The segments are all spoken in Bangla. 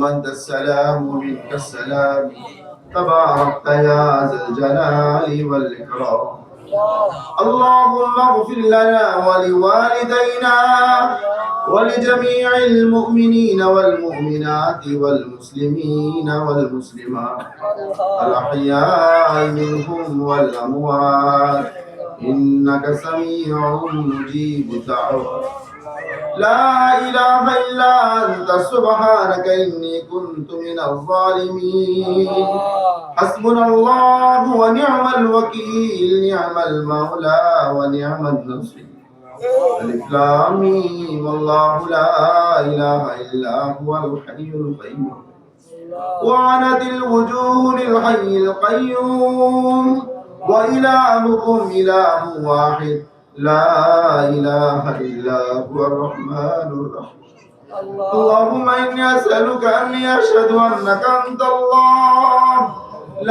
وأنت السلام ومنك السلام تباركت يا ذا الجلال والإكرام. اللهم اغفر لنا ولوالدينا ولجميع المؤمنين والمؤمنات والمسلمين والمسلمات الأحياء منهم والأموات إنك سميع مجيب الدعوات. لا إله إلا أنت سبحانك إني كنت من الظالمين. حسبنا الله ونعم الوكيل، نعم المولى ونعم النصير. ألف لام ميم، الله لا إله إلا هو الحي القيوم وعنت الوجوه للحي القيوم وإلهكم إله واحد لا إله إلا هو الرحمن الرحيم. اللهم إني أسألك أني أشهد أنك أنت الله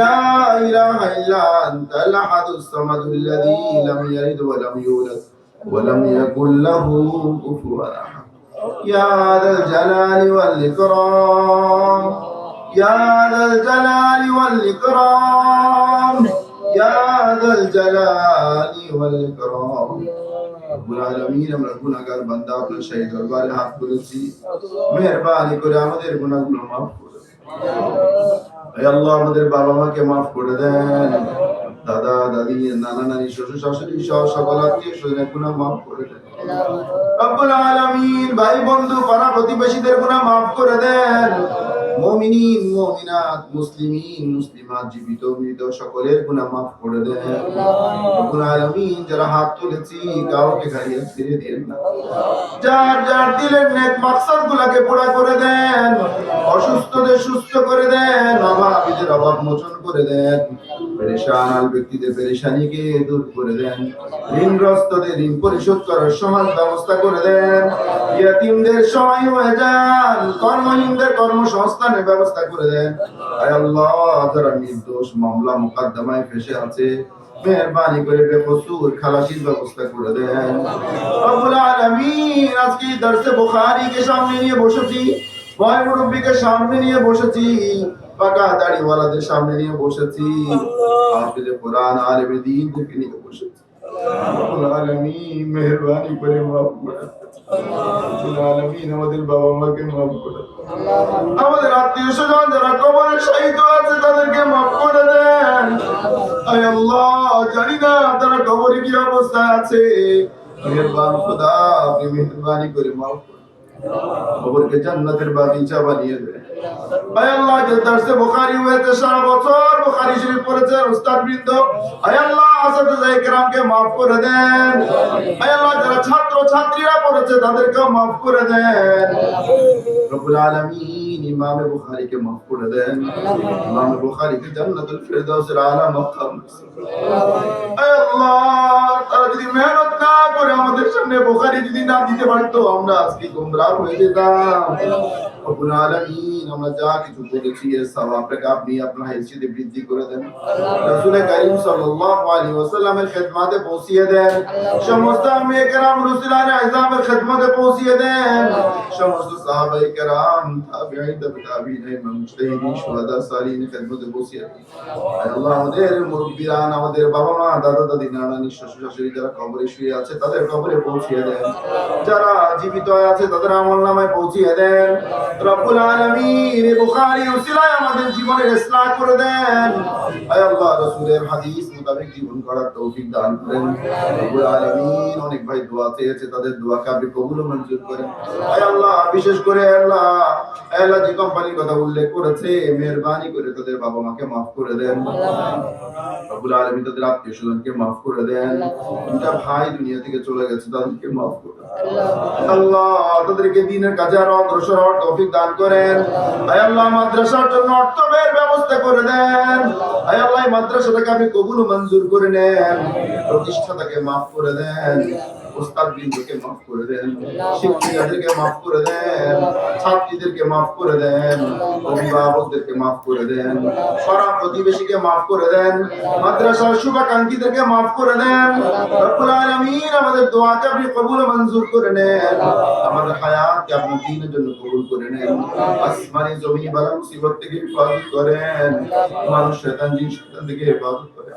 لا إله إلا أنت الأحد الصمد الذي لم يلد ولم يولد ولم يكن له كفوا أحد. يا ذا الجلال والإكرام، يا ذا الجلال والإكرام، يا ذا الجلال والإكرام। রব্বুল আলামিন, আমরা গুনাহগার বান্দা আপনার সেই দরবারে হাত তুলেছি, মেহেরবানি করে আমাদের গুনাহগুলো মাফ করে দেন। হে আল্লাহ, আমাদের বাবা মাকে মাফ করে দেন, দাদা দাদি নানা নানি শ্বশুর শাশুড়ি সহ সকল আত্মীয় স্বজনের গুনাহ মাফ করে দেন। রব্বুল আলামিন, ভাই বন্ধু পাড়া প্রতিবেশীদের গুনাহ মাফ করে দেন। মুমিনিন মুমিনাত মুসলিমিন মুসলিমাত জীবিত মৃত সকলের গুনাহ মাফ করে দেন। রব্বুল আলামিন, যারা হাত তুলেছি কাউকে খাইয়ে ছেড়ে দেন না। যার যার দিলের নেক মাকসাদগুলোকে পুরা করে দেন, অসুস্থদের সুস্থ করে দেন, অভাবীদের অভাব মোচন করে দেন, পেরেশান আল ব্যক্তিদের পেরেশানিকে দূর করে দেন, ঋণগ্রস্তদের ঋণ পরিশোধ করার সহজ ব্যবস্থা করে দেন, ইয়াতীমদের সহায় হয়ে যান, কর্মহীনদের কর্মসংস্থানের ব্যবস্থা করে দেন। আয় আল্লাহ, যারা নির্দোষ মামলা মোকদ্দমায় ফেঁসে আছে, মেহেরবানি করে বেকসুর খালাসির ব্যবস্থা করে দেন। রব্বুল আলামিন, আজকে দরসে বুখারীকে সামনে নিয়ে বসেছি, বয় মুরব্বিকে সামনে নিয়ে বসেছি, পাকা দাড়িওয়ালাদের সামনে নিয়ে বসেছি, হাফেজে কোরআন আলেমে দ্বীনদেরকে নিয়ে বসেছি। রব্বুল আলামিন, মেহেরবানি করে মাফ করে দেন। রব্বুল আলামিন, আমাদের বাবা মাকে মাফ করে দেন। আমাদের আত্মীয় স্বজন যারা কবরে শাহীদ আছে তাদেরকে মাফ করে দেন। আয় আল্লাহ, জানি না তারা কবরে কি অবস্থায় আছে, মেহেরবান খোদা, আপনি মেহেরবানি করে মাফ করে কবরকে জান্নাতের বাগিচা বানিয়ে দেন। আয় আল্লাহ, যে দরসে বুখারী হয়েছে সারা বছর বুখারী শরীফ পড়েছে উস্তাদ বৃন্দ, আয় আল্লাহ আসাতিজায়ে কেরামকে মাফ করে দেন। আয় আল্লাহ, যারা ছাত্র ছাত্রীরা পড়েছে তাদেরকে মাফ করে দেন। রব্বুল আলামিন, ইমাম বুখারীকে মাফ করে দেন। ইমাম বুখারীকে জান্নাতুল ফিরদাউসের আলা মাকাম। আয় আল্লাহ, তারা যদি মেহনত না করে আমাদের সামনে বুখারী যদি না দিতে পারতো, আমরা আজকে গোমরাহ হয়ে যেতাম। রব্বুল আলামিন, আমরা যা কিছু করেছি এর সওয়াবটাকে আপনি আপনার হাইসিয়তে বৃদ্ধি করে দেন। রাসূল কারীম সাল্লাল্লাহু আলাইহি ওয়াসাল্লামের খিদমতে পৌঁছিয়ে দেন। সমস্ত আম্বিয়া কেরাম রাসূলানে আযমের খিদমতে পৌঁছিয়ে দেন। সমস্ত সাহাবায়ে কেরাম তাবিঈন তাবিঈন মুজতাহিদিন শুহাদা সালিহিন খিদমতে পৌঁছিয়ে দেন। আল্লাহ, আমাদের মুরব্বিয়ান, আমাদের বাবা মা দাদা দাদি নানা নানি শ্বশুর শাশুড়ি যারা কবরে শুয়ে আছে তাদের কবরে পৌঁছিয়ে দেন। যারা জীবিত আছে তাদের আমলনামায় পৌঁছিয়ে দেন। রব্বুল আলামিন, বুখারী উসিলায় আমাদের জীবনের ইসলাহ করে দেন। আয় আল্লাহ, রাসূলের হাদিস মোতাবেক জীবন গড়ার তৌফিক দান করেন। রব্বুল আলামিন, অনেক ভাই দোয়া চেয়েছে, তাদের দোয়াকে আপনি কবুল ও মঞ্জুর করেন। আয় আল্লাহ, বিশেষ করে আল্লাহ যে কোম্পানির কথা উল্লেখ করেছে, মেহেরবানি করে তাদের বাবা মাকে মাফ করে দেন। রব্বুল আলামিন, তাদের আত্মীয় স্বজনকে মাফ করে দেন। দুটা ভাই দুনিয়া থেকে চলে গেছে, তাদেরকে মাফ করে দেন। আল্লাহ, তাদেরকে দ্বীনের কাজে আরো অগ্রসর হওয়ার তৌফিক দান করেন। আয় আল্লাহ, মাদ্রাসার জন্য অর্থ ব্যয়ের ব্যবস্থা করে দেন। আয় আল্লাহ, মাদ্রাসাটাকে আপনি কবুল ও মঞ্জুর করে নেন। প্রতিষ্ঠাতাকে মাফ করে দেন। উস্তাদ বিন্দুকে মাফ করে দেন, শিক্ষিকাদেরকে মাফ করে দেন, ছাত্রীদেরকে মাফ করে দেন, অভিভাবকদেরকে মাফ করে দেন, পাড়া প্রতিবেশীকে মাফ করে দেন, মাদ্রাসার শুভাকাঙ্ক্ষীদেরকে মাফ করে দেন। রব্বুল আলামিন আমাদের দোয়াকে আপনি কবুল ও মঞ্জুর করে নেন, আমাদের হায়াতকে আপনি দ্বীনের জন্য কবুল করে নেন, আসমানি জমিনি বালা মুসিবত থেকে হেফাজত করেন, মানুষ শয়তান জিন শয়তান থেকে হেফাজত করেন।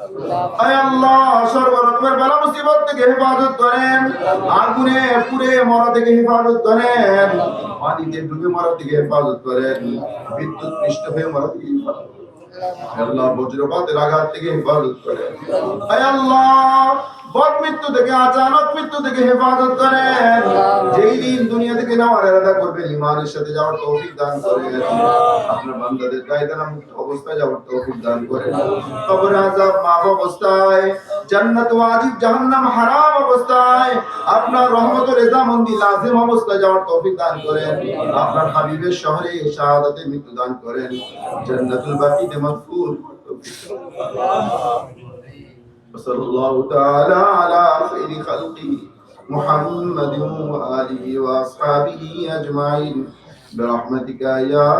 আয় আল্লাহ সর্ব রকমের বালা মুসিবত থেকে হেফাজত করেন, আগুনে পুড়ে মরা থেকে হেফাজত করেন, পানিতে ডুবে মরা থেকে হেফাজত করেন, বিদ্যুৎ পৃষ্ঠ হয়ে মরা থেকে হেফাজত করেন। আল্লাহ বজ্রপাতের আঘাত থেকে হেফাজত করেন। আয় আল্লাহ বদ মৃত্যু থেকে, আচানক মৃত্যু থেকে হেফাজত করেন। যেই দিন দুনিয়া থেকে নেওয়ার ইরাদা করবেন, ঈমানের সাথে যাওয়ার তৌফিক দান করেন। আপনার বান্দাদের কায়দানা মুক্ত অবস্থায় যাওয়ার তৌফিক দান করেন। কবর আযাব মাফ অবস্থায়, জান্নাত ওয়াজিব জাহান্নাম হারাম অবস্থায়, আপনার রহমত ও রেজামন্দি লাজিম অবস্থায় যাওয়ার তৌফিক দান করেন। আপনার হাবিবের শহরে শাহাদাতের মৃত্যু দান করেন। জান্নাতুল বাকিতে মাগফুর وصلى الله تعالى على خير خلقه محمد وآله وأصحابه أجمعين برحمتك يا